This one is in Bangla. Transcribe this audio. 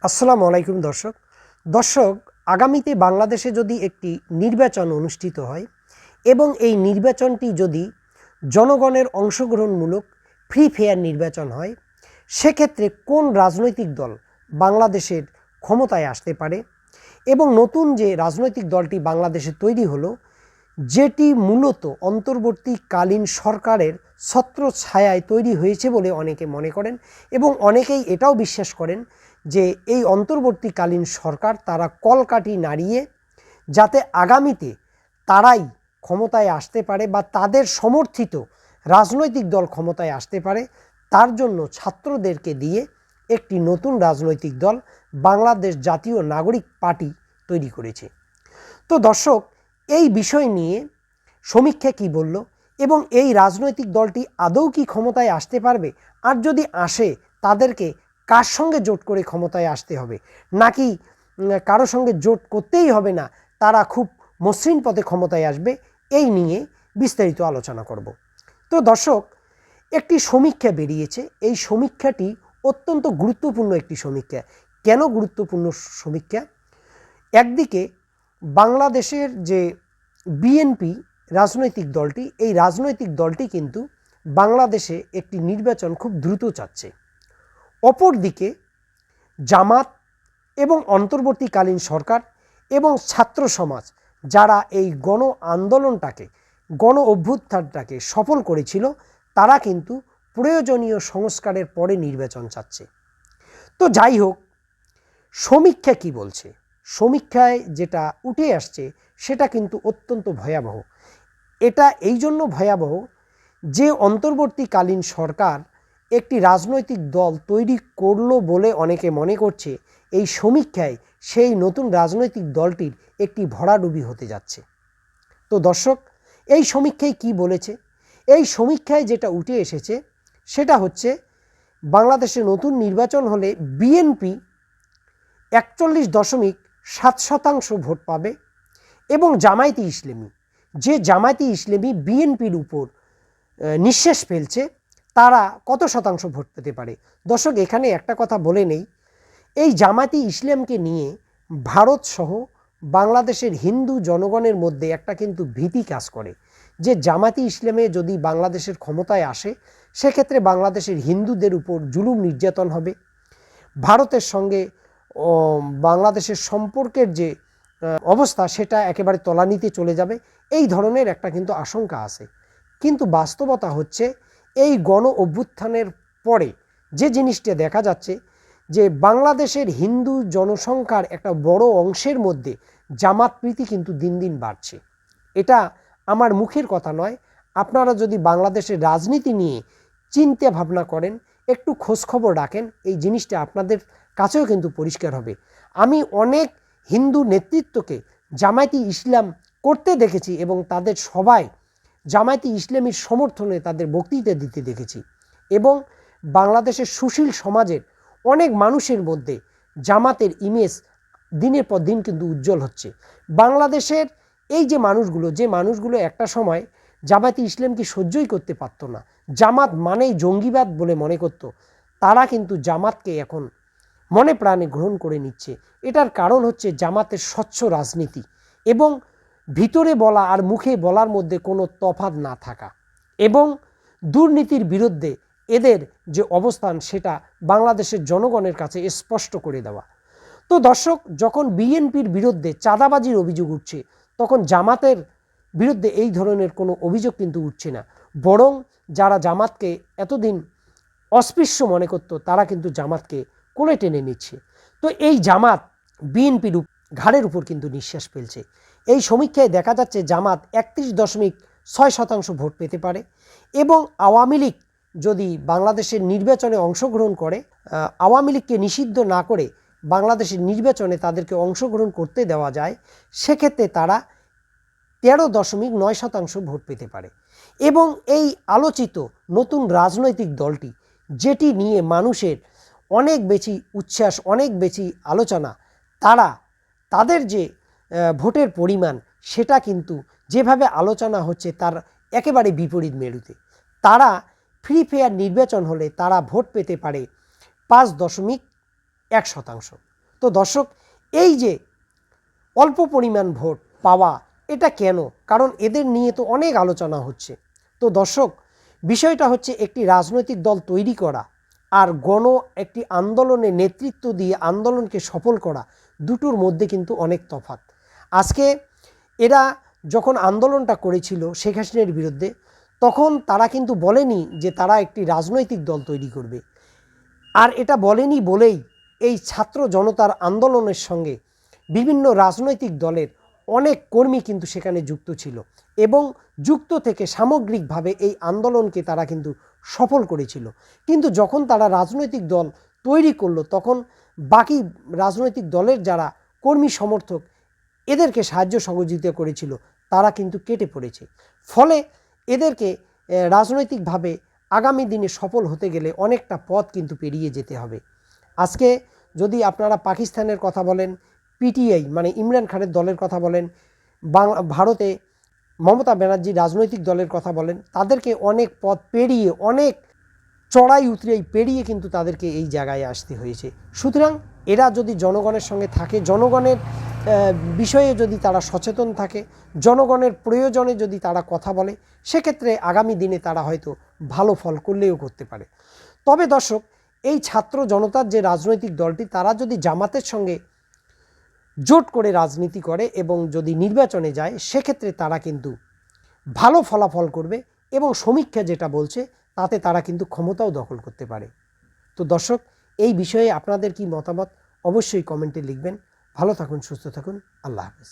আসসালামু আলাইকুম দর্শক আগামীতে বাংলাদেশে যদি একটি নির্বাচন অনুষ্ঠিত হয় এবং এই নির্বাচনটি যদি জনগণের অংশগ্রহণমূলক ফ্রি ফেয়ার নির্বাচন হয়, সেক্ষেত্রে কোন রাজনৈতিক দল বাংলাদেশের ক্ষমতায় আসতে পারে এবং নতুন যে রাজনৈতিক দলটি বাংলাদেশে তৈরি হলো, যেটি মূলত অন্তর্বর্তীকালীন সরকারের ছত্রছায়ায় তৈরি হয়েছে বলে অনেকে মনে করেন এবং অনেকেই এটাও বিশ্বাস করেন যে এই অন্তর্বর্তীকালীন সরকার তারা কলকাঠি নাড়িয়ে যাতে আগামীতে তারাই ক্ষমতায় আসতে পারে বা তাদের সমর্থিত রাজনৈতিক দল ক্ষমতায় আসতে পারে, তার জন্য ছাত্রদেরকে দিয়ে একটি নতুন রাজনৈতিক দল বাংলাদেশ জাতীয় নাগরিক পার্টি তৈরি করেছে। তো দর্শক, এই বিষয় নিয়ে সমীক্ষা কি বলল এবং এই রাজনৈতিক দলটি আদৌ কি ক্ষমতায় আসতে পারবে, আর যদি আসে তাদেরকে কার সঙ্গে জোট করে ক্ষমতায় আসতে হবে, নাকি কারো সঙ্গে জোট করতেই হবে না, তারা খুব মসৃণ পথে ক্ষমতায় আসবে, এই নিয়ে বিস্তারিত আলোচনা করব। তো দর্শক, একটি সমীক্ষা বেরিয়েছে। এই সমীক্ষাটি অত্যন্ত গুরুত্বপূর্ণ একটি সমীক্ষা। কেন গুরুত্বপূর্ণ সমীক্ষা? একদিকে বাংলাদেশের যে বিএনপি রাজনৈতিক দলটি, এই রাজনৈতিক দলটি কিন্তু বাংলাদেশে একটি নির্বাচন খুব দ্রুত চাচ্ছে। অপরদিকে জামাত এবং অন্তর্বর্তীকালীন সরকার এবং ছাত্র সমাজ, যারা এই গণ আন্দোলনটাকে, গণ অভ্যুত্থানটাকে সফল করেছিল, তারা কিন্তু প্রয়োজনীয় সংস্কারের পরে নির্বাচন চাচ্ছে। তো যাই হোক, সমীক্ষা কি বলছে? সমীক্ষায় যেটা উঠে আসছে সেটা কিন্তু অত্যন্ত ভয়াবহ। এটা এই জন্য ভয়াবহ যে অন্তর্বর্তীকালীন সরকার একটি রাজনৈতিক দল তৈরি করলো বলে অনেকে মনে করছে এই সমীক্ষায় সেই নতুন রাজনৈতিক দলটির একটি ভরাডুবি হতে যাচ্ছে। তো দর্শক, এই সমীক্ষায় কি বলেছে? এই সমীক্ষায় যেটা উঠে এসেছে সেটা হচ্ছে, বাংলাদেশে নতুন নির্বাচন হলে বিএনপি 41.7% ভোট পাবে এবং জামায়াতে ইসলামী, যে জামায়াতে ইসলামী বিএনপির উপর নিঃশ্বাস ফেলছে, তারা কত শতাংশ ভোট পেতে পারে? দর্শক, এখানে একটা কথা বলে নেই, এই জামায়াতে ইসলামকে নিয়ে ভারত সহ বাংলাদেশের হিন্দু জনগণের মধ্যে একটা কিন্তু ভীতি কাজ করে যে জামায়াতে ইসলামে যদি বাংলাদেশের ক্ষমতায় আসে, সেক্ষেত্রে বাংলাদেশের হিন্দুদের উপর জুলুম নির্যাতন হবে, ভারতের সঙ্গে বাংলাদেশের সম্পর্কের যে অবস্থা সেটা একেবারে তলানিতে চলে যাবে, এই ধরনের একটা কিন্তু আশঙ্কা আছে। কিন্তু বাস্তবতা হচ্ছে, এই গণ অভ্যুত্থানের পরে যে জিনিসটা দেখা যাচ্ছে যে বাংলাদেশের হিন্দু জনসংখ্যার একটা বড় অংশের মধ্যে জামাত প্রীতি কিন্তু দিন দিন বাড়ছে। এটা আমার মুখের কথা নয়, আপনারা যদি বাংলাদেশের রাজনীতি নিয়ে চিন্তা ভাবনা করেন, একটু খোঁজখবর রাখেন, এই জিনিসটা আপনাদের কাছেও কিন্তু পরিষ্কার হবে। আমি অনেক হিন্দু নেতৃত্বকে জামায়াতে ইসলাম করতে দেখেছি এবং তাদের সবাই জামায়াতে ইসলামীর সমর্থনে তাদের বক্তৃতা দিতে দেখেছি, এবং বাংলাদেশের সুশীল সমাজের অনেক মানুষের মধ্যে জামাতের ইমেজ দিনের পর দিন কিন্তু উজ্জ্বল হচ্ছে। বাংলাদেশের এই যে মানুষগুলো একটা সময় জামায়াতে ইসলামকে সহ্যই করতে পারত না, জামাত মানেই জঙ্গিবাদ বলে মনে করত, তারা কিন্তু জামাতকে এখন মনে প্রাণে গ্রহণ করে নিচ্ছে। এটার কারণ হচ্ছে জামাতের স্বচ্ছ রাজনীতি এবং ভিতরে বলা আর মুখে বলার মধ্যে কোনো তফাৎ না থাকা, এবং দুর্নীতির বিরুদ্ধে এদের যে অবস্থান সেটা বাংলাদেশের জনগণের কাছে স্পষ্ট করে দেওয়া। তো দর্শক, যখন বিএনপির বিরুদ্ধে চাঁদাবাজির অভিযোগ উঠছে, তখন জামাতের বিরুদ্ধে এই ধরনের কোনো অভিযোগ কিন্তু উঠছে না, বরং যারা জামাতকে এতদিন অস্পৃশ্য মনে করত, তারা কিন্তু জামাতকে কোলে টেনে নিচ্ছে। তো এই জামাত বিএনপির ঘাড়ের উপর কিন্তু নিঃশ্বাস ফেলছে। এই সমীক্ষায় দেখা যাচ্ছে জামাত 31.6% ভোট পেতে পারে, এবং আওয়ামী লীগ যদি বাংলাদেশের নির্বাচনে অংশগ্রহণ করে, আওয়ামী লীগকে নিষিদ্ধ না করে বাংলাদেশের নির্বাচনে তাদেরকে অংশগ্রহণ করতে দেওয়া যায়, সেক্ষেত্রে তারা 13.9% ভোট পেতে পারে। এবং এই আলোচিত নতুন রাজনৈতিক দলটি, যেটি নিয়ে মানুষের অনেক বেশি উচ্ছ্বাস, অনেক বেশি আলোচনা, তাদের যে ভোটের পরিমাণ সেটা কিন্তু যেভাবে আলোচনা হচ্ছে তার একেবারে বিপরীত মেরুতে। তারা ফ্রি ফেয়ার নির্বাচন হলে তারা ভোট পেতে পারে 5.1%। তো দর্শক, এই যে অল্প পরিমাণ ভোট পাওয়া, এটা কেন? কারণ এদের নিয়ে তো অনেক আলোচনা হচ্ছে। তো দর্শক, বিষয়টা হচ্ছে একটি রাজনৈতিক দল তৈরি করা আর একটি আন্দোলনে নেতৃত্ব দিয়ে আন্দোলনকে সফল করা, দুটোর মধ্যে কিন্তু অনেক তফাৎ। আজকে এরা যখন আন্দোলনটা করেছিল শেখ হাসিনার বিরুদ্ধে, তখন তারা কিন্তু বলেনি যে তারা একটি রাজনৈতিক দল তৈরি করবে। আর এটা বলেনি বলেই এই ছাত্র জনতার আন্দোলনের সঙ্গে বিভিন্ন রাজনৈতিক দলের অনেক কর্মী কিন্তু সেখানে যুক্ত ছিল এবং যুক্ত থেকে সামগ্রিকভাবে এই আন্দোলনকে তারা কিন্তু সফল করেছিল। কিন্তু যখন তারা রাজনৈতিক দল তৈরি করলো, তখন বাকি রাজনৈতিক দলের যারা কর্মী সমর্থক এদেরকে সাহায্য সহযোগিতা করেছিল, তারা কিন্তু কেটে পড়েছে। ফলে এদেরকে রাজনৈতিকভাবে আগামী দিনে সফল হতে গেলে অনেকটা পথ কিন্তু পেরিয়ে যেতে হবে। আজকে যদি আপনারা পাকিস্তানের কথা বলেন, পিটিআই মানে ইমরান খানের দলের কথা বলেন, ভারতে মমতা ব্যানার্জি রাজনৈতিক দলের কথা বলেন, তাদেরকে অনেক পথ পেরিয়ে, অনেক চড়াই উতরাই পেরিয়ে কিন্তু তাদেরকে এই জায়গায় আসতে হয়েছে। সুতরাং এরা যদি জনগণের সঙ্গে থাকে, জনগণের বিষয়ে যদি তারা সচেতন থাকে, জনগণের প্রয়োজনে যদি তারা কথা বলে, সেক্ষেত্রে আগামী দিনে তারা হয়তো ভালো ফল করলেও করতে পারে। তবে দর্শক, এই ছাত্র জনতার যে রাজনৈতিক দলটি, তারা যদি জামাতের সঙ্গে জোট করে রাজনীতি করে এবং যদি নির্বাচনে যায়, সেক্ষেত্রে তারা কিন্তু ভালো ফলাফল করবে এবং সমীক্ষা যেটা বলছে তাতে তারা কিন্তু ক্ষমতাও দখল করতে পারে। তো দর্শক, এই বিষয়ে আপনাদের কি মতামত অবশ্যই কমেন্টে লিখবেন। ভালো থাকুন, সুস্থ থাকুন, আল্লাহ হাফেজ।